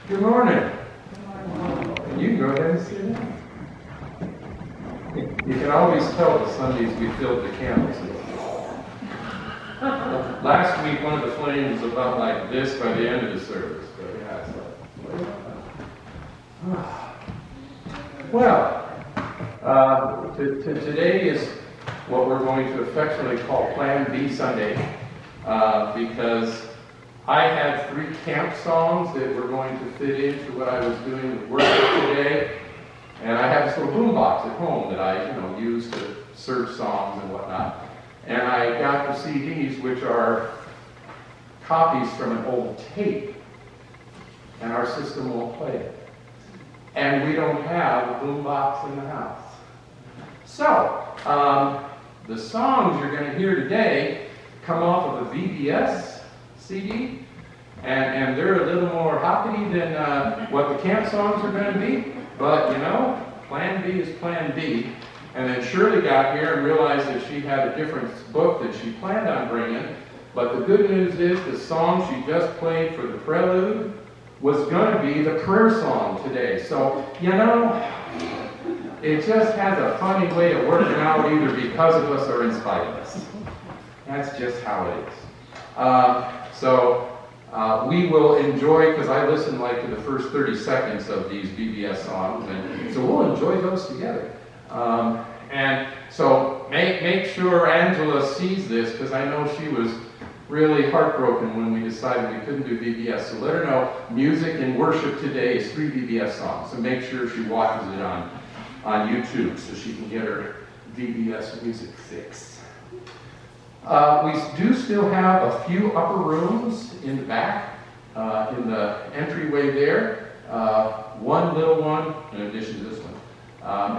Good morning. You can go ahead and sit down. You can always tell the Sundays we filled the campuses. Last week, one of the flames was about like this by the end of the service. But yeah, it's like, well, today is what we're going to affectionately call Plan B Sunday, because I had 3 camp songs that were going to fit into what I was doing with worship today, and I have this little boombox at home that I, use to search songs and whatnot. And I got the CDs, which are copies from an old tape, and our system won't play it. And we don't have a boombox in the house. So, the songs you're going to hear today come off of a VBS CD, and they're a little more hoppity than what the camp songs are going to be. But, Plan B is Plan B. And then Shirley got here and realized that she had a different book that she planned on bringing. But the good news is the song she just played for the Prelude was going to be the prayer song today. So, it just has a funny way of working out either because of us or in spite of us. That's just how it is. We will enjoy, because I listen to the first 30 seconds of these VBS songs, and so we'll enjoy those together. And so make sure Angela sees this, because I know she was really heartbroken when we decided we couldn't do VBS. So let her know music and worship today is 3 VBS songs. So make sure she watches it on YouTube so she can get her VBS music fix. We do still have a few upper rooms in the back, in the entryway there. One little one in addition to this one.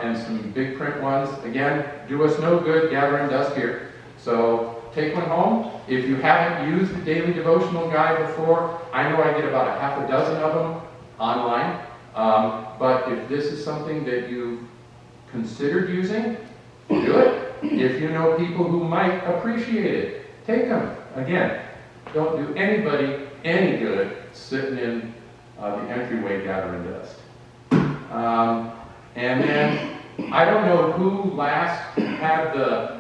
And some big print ones. Again, do us no good gathering dust here. So take one home. If you haven't used the daily devotional guide before, I know I get about a half a dozen of them online. But if this is something that you considered using, do it. If you know people who might appreciate it, take them. Again, don't do anybody any good sitting in the entryway gathering dust. And then, I don't know who last had the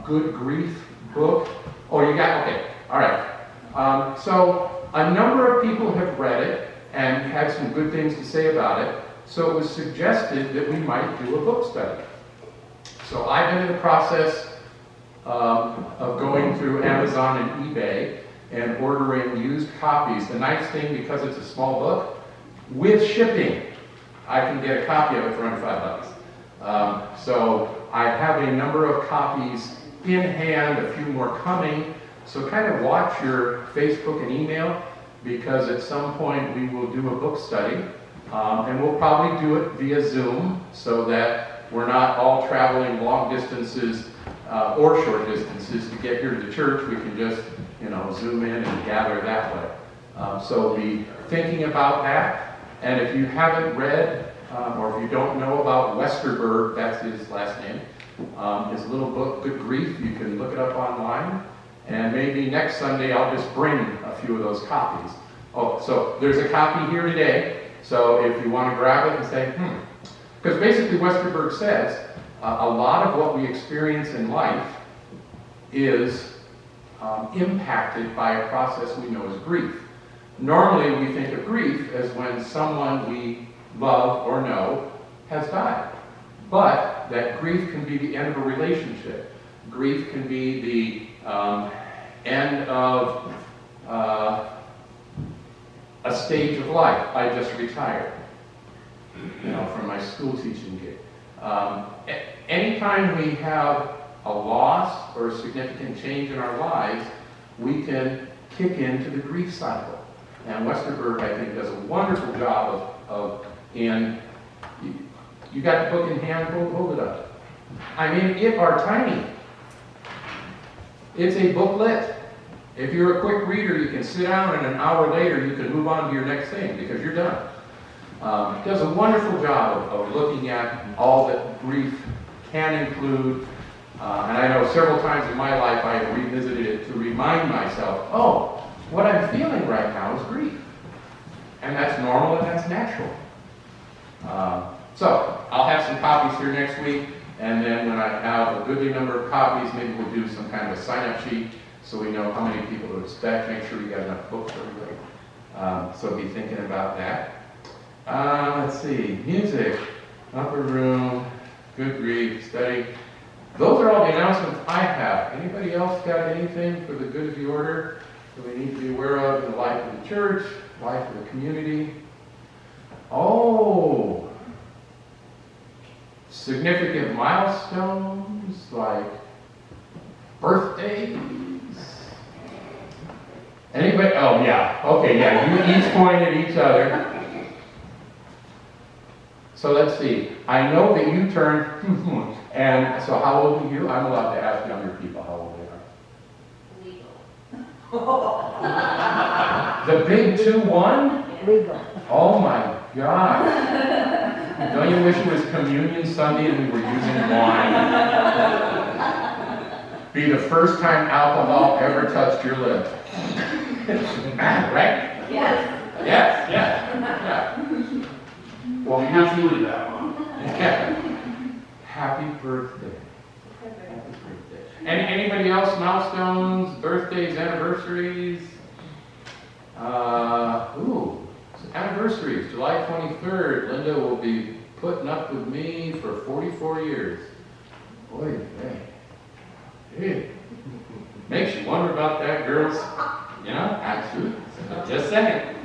Good Grief book. Oh, you got, okay, all right. So, a number of people have read it and had some good things to say about it. So it was suggested that we might do a book study. So I've been in the process of going through Amazon and eBay and ordering used copies. The nice thing, because it's a small book, with shipping, I can get a copy of it for under $5. So I have a number of copies in hand, a few more coming. So kind of watch your Facebook and email, because at some point we will do a book study. And we'll probably do it via Zoom so that we're not all traveling long distances or short distances to get here to the church. We can just, zoom in and gather that way. So be thinking about that. And if you haven't read, or if you don't know about Westerberg, that's his last name, his little book, Good Grief, you can look it up online. And maybe next Sunday I'll just bring a few of those copies. Oh, so there's a copy here today. So if you want to grab it and say, because basically Westerberg says a lot of what we experience in life is impacted by a process we know as grief. Normally we think of grief as when someone we love or know has died. But that grief can be the end of a relationship. Grief can be the end of a stage of life. I just retired, from my school teaching gig. Anytime we have a loss or a significant change in our lives, we can kick into the grief cycle. And Westerberg, I think, does a wonderful job you got the book in hand, hold it up. I mean, it are tiny. It's a booklet. If you're a quick reader, you can sit down and an hour later you can move on to your next thing because you're done. It does a wonderful job of looking at all that grief can include. And I know several times in my life I have revisited it to remind myself, oh, what I'm feeling right now is grief. And that's normal and that's natural. So I'll have some copies here next week, and then when I have a goodly number of copies, maybe we'll do some kind of a sign-up sheet so we know how many people to expect, make sure we got enough books for everybody. So be thinking about that. Let's see, music, upper room, good grief, study. Those are all the announcements I have. Anybody else got anything for the good of the order that we need to be aware of in the life of the church, life of the community? Oh, significant milestones like birthdays. Anybody? Oh, yeah. Okay, yeah. You each point at each other. So let's see. I know that you turned, and so how old are you? I'm allowed to ask younger people how old they are. Legal. The big 2-1? Legal. Oh my God. Don't you wish it was Communion Sunday and we were using wine? Be the first time alcohol ever touched your lips. Right? Yes. Yes, yeah. Well, Happy with that one. yeah. Happy birthday. Happy birthday. And anybody else, milestones, birthdays, anniversaries? Anniversaries. July 23rd, Linda will be putting up with me for 44 years. Boy, hey. Makes you wonder about that, girls. You know, absolutely. Just saying.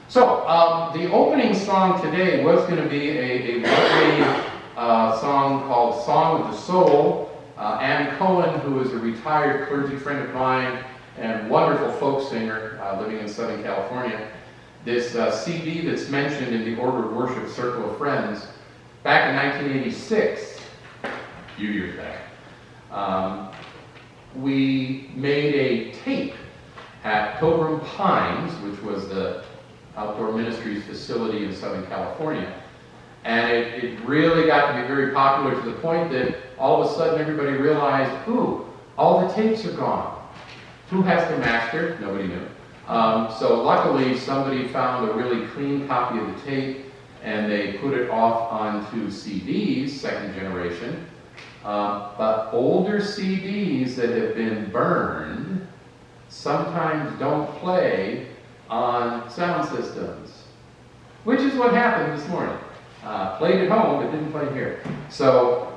So, the opening song today was going to be a lovely song called Song of the Soul. Ann Cohen, who is a retired clergy friend of mine and wonderful folk singer living in Southern California. This CD that's mentioned in the Order of Worship Circle of Friends, back in 1986, a few years back, we made a tape at Pilgrim Pines, which was the outdoor ministries facility in Southern California. And it really got to be very popular to the point that all of a sudden everybody realized, ooh, all the tapes are gone. Who has the master? Nobody knew. So luckily somebody found a really clean copy of the tape and they put it off onto CDs, second generation. But older CDs that have been burned sometimes don't play on sound systems, which is what happened this morning. Played at home, but didn't play here. So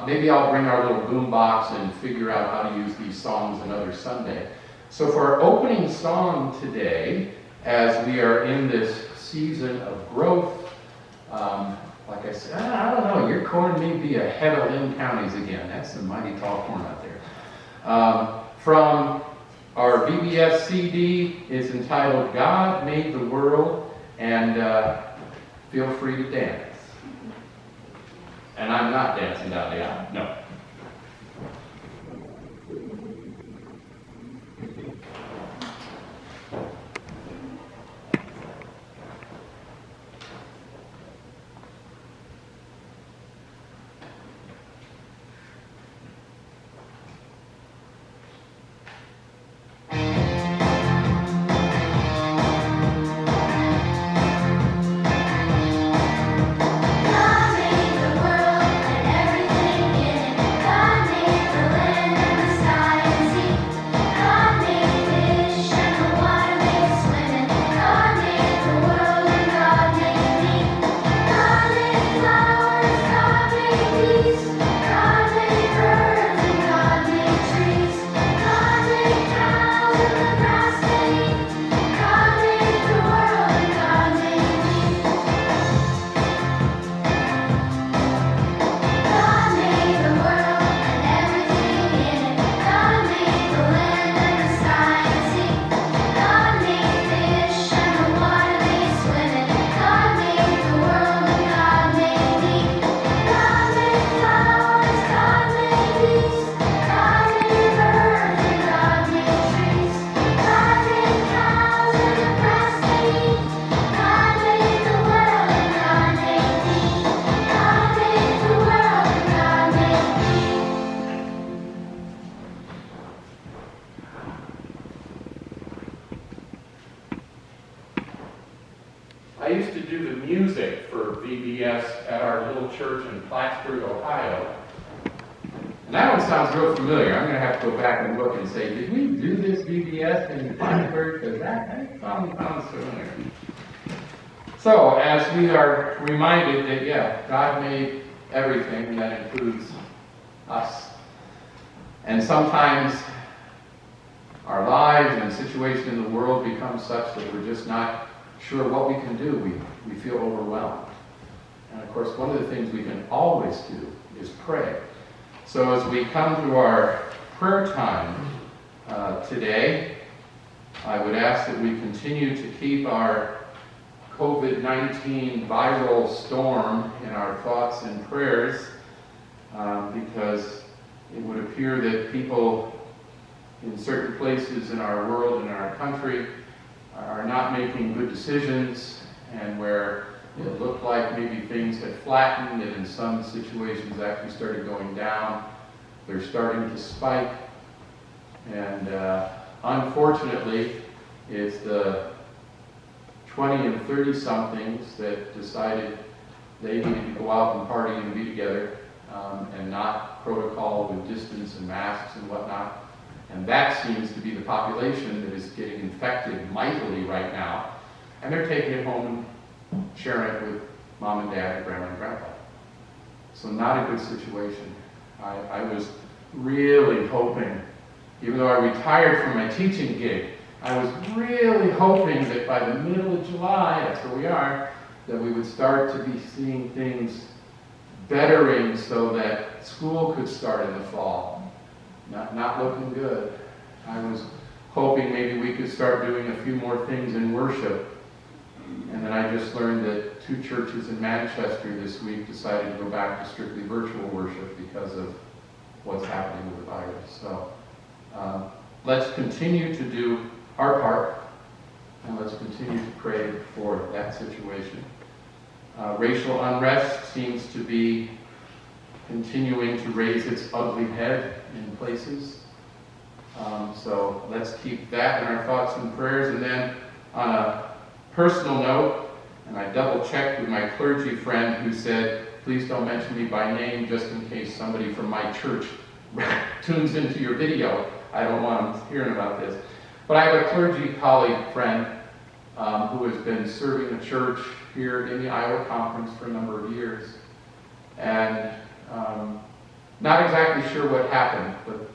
maybe I'll bring our little boom box and figure out how to use these songs another Sunday. So for our opening song today, as we are in this season of growth, like I said, I don't know, your corn may be ahead of Lynn counties again. That's some mighty tall corn out there. From our VBS CD, it's entitled God Made the World, and feel free to dance. And I'm not dancing down the aisle, no. God made the world and everything in it. used to do the music for VBS at our little church in Plattsburgh, Ohio. And that one sounds real familiar. I'm going to have to go back and look and say, did we do this VBS in Plattsburgh? Because that sounds familiar. So, as we are reminded that, yeah, God made everything, and that includes us. And sometimes our lives and situation in the world become such that we're just not sure what we can do. We feel overwhelmed. And of course, one of the things we can always do is pray. So as we come to our prayer time today, I would ask that we continue to keep our COVID-19 viral storm in our thoughts and prayers, because it would appear that people in certain places in our world and in our country are not making good decisions, and where it looked like maybe things had flattened and in some situations actually started going down, they're starting to spike. And unfortunately, it's the 20 and 30 somethings that decided they needed to go out and party and be together, and not protocol with distance and masks and whatnot. And that seems to be the population that is getting infected mightily right now. And they're taking it home and sharing it with mom and dad and grandma and grandpa. So not a good situation. I was really hoping, even though I retired from my teaching gig, I was really hoping that by the middle of July, that's where we are, that we would start to be seeing things bettering so that school could start in the fall. Not looking good. I was hoping maybe we could start doing a few more things in worship. And then I just learned that 2 churches in Manchester this week decided to go back to strictly virtual worship because of what's happening with the virus. So let's continue to do our part, and let's continue to pray for that situation. Racial unrest seems to be continuing to raise its ugly head in places. So let's keep that in our thoughts and prayers. And then on a personal note, and I double-checked with my clergy friend who said, please don't mention me by name just in case somebody from my church tunes into your video. I don't want them hearing about this. But I have a clergy colleague friend who has been serving the church here in the Iowa Conference for a number of years. And not exactly sure what happened, but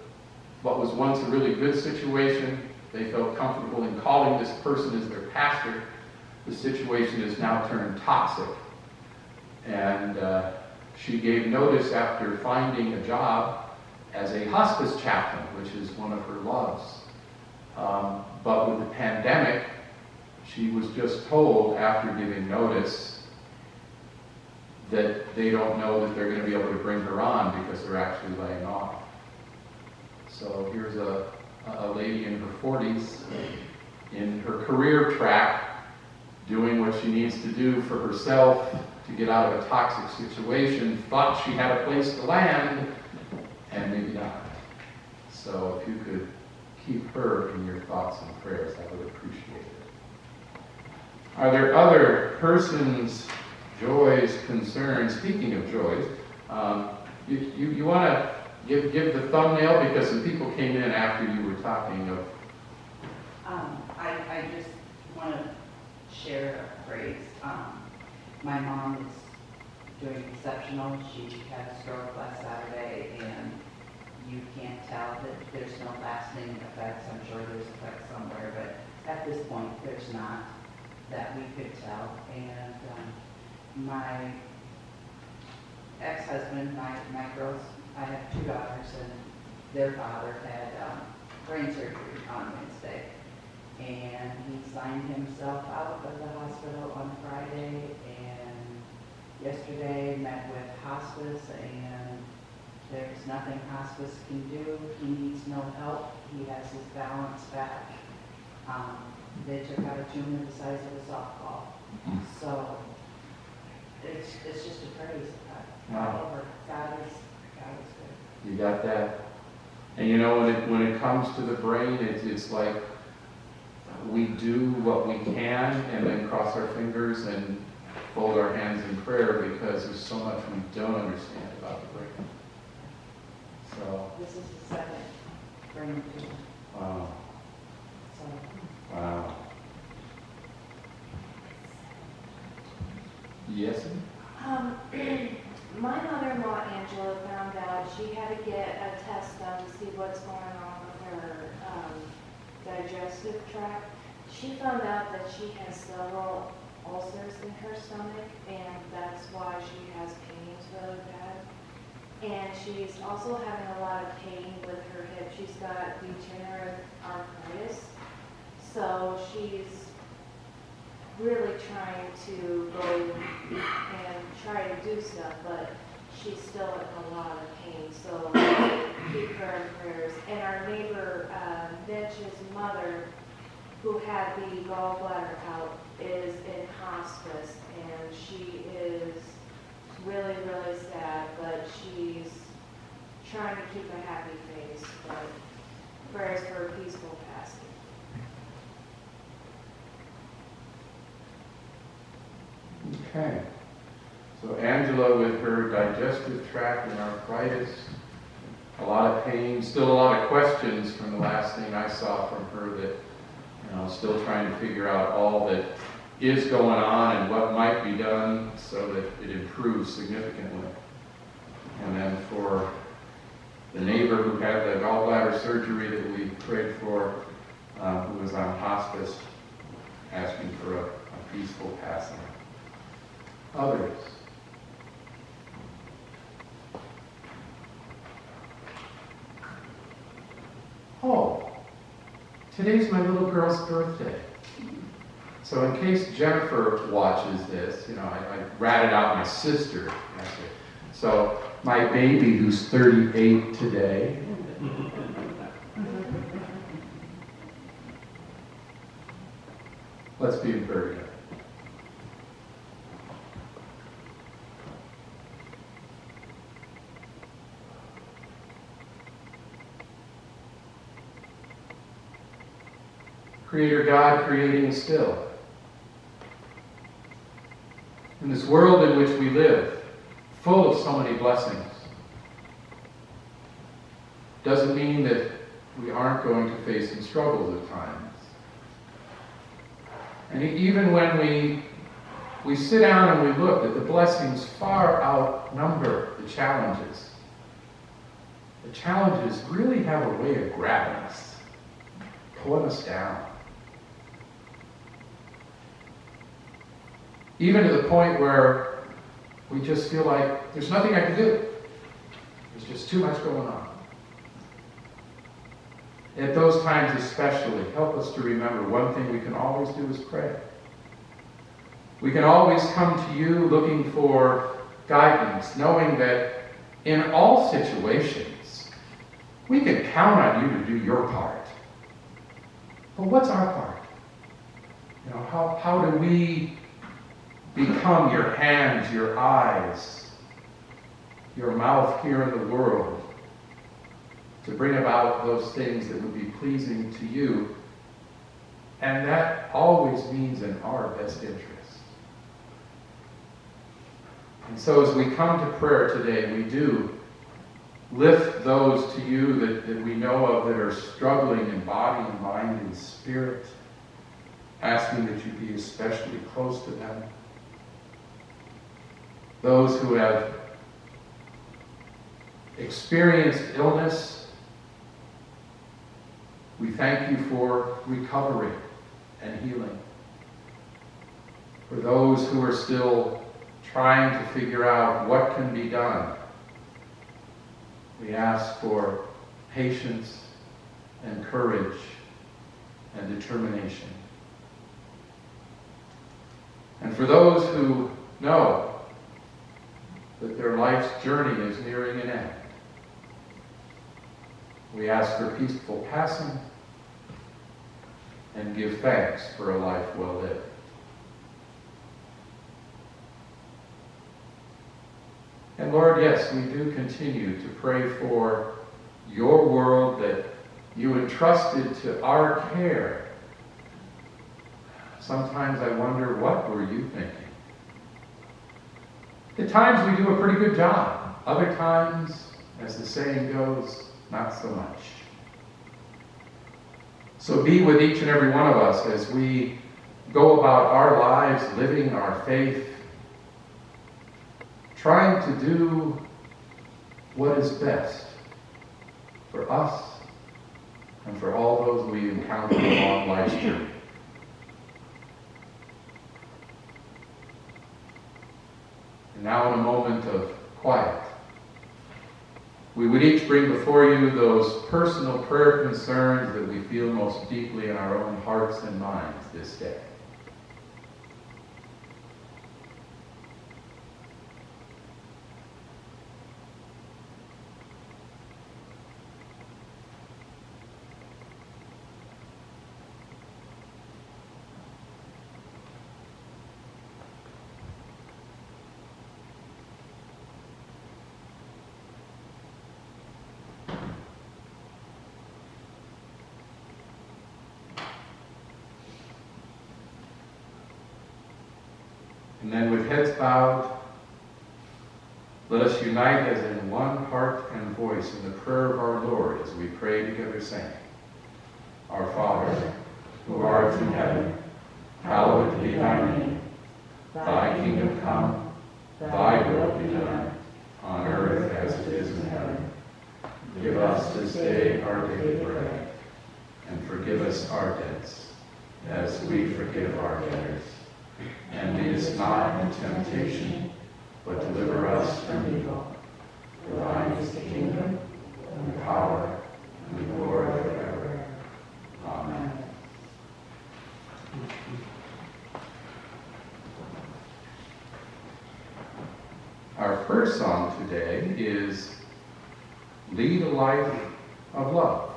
what was once a really good situation, they felt comfortable in calling this person as their pastor. The situation has now turned toxic. And she gave notice after finding a job as a hospice chaplain, which is one of her loves. But with the pandemic, she was just told after giving notice that they don't know that they're going to be able to bring her on because they're actually laying off. So here's a lady in her 40s in her career track doing what she needs to do for herself to get out of a toxic situation, thought she had a place to land, and maybe not. So if you could keep her in your thoughts and prayers, I would appreciate it. Are there other persons, joys, concerns? Speaking of joys, you want to give the thumbnail because some people came in after you were talking of. I just want to share a phrase. My mom is doing exceptional. She had a stroke last Saturday, and you can't tell that there's no lasting effects. I'm sure there's effects somewhere, but at this point, there's not that we could tell. And my ex-husband, my girls, I have 2 daughters, and their father had brain surgery on Wednesday. And he signed himself out of the hospital on Friday, and yesterday met with hospice, and there's nothing hospice can do. He needs no help. He has his balance back. They took out a tumor the size of a softball. So it's just a praise. Wow. God is good. You got that. And you know, when it comes to the brain, it's like we do what we can and then cross our fingers and fold our hands in prayer because there's so much we don't understand about the breaking. So, This is the second brain tumor. wow, So, wow. Yes? My mother-in-law, Angela, found out she had to get a test done to see what's going on with her digestive tract. She found out that she has several ulcers in her stomach, and that's why she has pains really bad. And she's also having a lot of pain with her hip. She's got degenerative arthritis, so she's really trying to go and try to do stuff, but she's still in a lot of pain, so keep her in prayers. And our neighbor, Mitch's mother, who had the gallbladder out, is in hospice, and she is really, really sad, but she's trying to keep a happy face, but prayers for a peaceful passing. Okay. So Angela with her digestive tract and arthritis, a lot of pain, still a lot of questions from the last thing I saw from her that, still trying to figure out all that is going on and what might be done so that it improves significantly. And then for the neighbor who had the gallbladder surgery that we prayed for, who was on hospice, asking for a peaceful passing. Others. Oh, today's my little girl's birthday. So in case Jennifer watches this, I ratted out my sister. So my baby, who's 38 today, let's be in prayer together. Creator God, creating still. In this world in which we live, full of so many blessings, doesn't mean that we aren't going to face some struggles at times. And even when we sit down and we look, that the blessings far outnumber the challenges. The challenges really have a way of grabbing us, pulling us down. Even to the point where we just feel like there's nothing I can do. There's just too much going on. At those times especially, help us to remember one thing we can always do is pray. We can always come to you looking for guidance, knowing that in all situations, we can count on you to do your part. But what's our part? How do we become your hands, your eyes, your mouth here in the world to bring about those things that would be pleasing to you? And that always means in our best interest. And so as we come to prayer today, we do lift those to you that we know of that are struggling in body and mind and spirit, asking that you be especially close to them. Those who have experienced illness, we thank you for recovery and healing. For those who are still trying to figure out what can be done, we ask for patience and courage and determination. And for those who know that their life's journey is nearing an end, we ask for peaceful passing and give thanks for a life well lived. And Lord, yes, we do continue to pray for your world that you entrusted to our care sometimes I wonder, what were you thinking? At times we do a pretty good job. Other times, as the saying goes, not so much. So be with each and every one of us as we go about our lives, living our faith, trying to do what is best for us and for all those we encounter along life's journey. And now in a moment of quiet, we would each bring before you those personal prayer concerns that we feel most deeply in our own hearts and minds this day. And then with heads bowed, let us unite as in one heart and voice in the prayer of our Lord as we pray together saying, Our Father, who art in heaven, hallowed be thy name. Thy kingdom come, thy will be done, on earth as it is in heaven. Give us this day our daily bread, and forgive us our debts, as we forgive our debtors. And lead us not into temptation, but deliver us from evil. For thine is the kingdom, and the power, and the glory forever. Amen. Our first song today is Lead a Life of Love.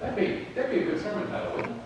That'd be a good sermon title, wouldn't it?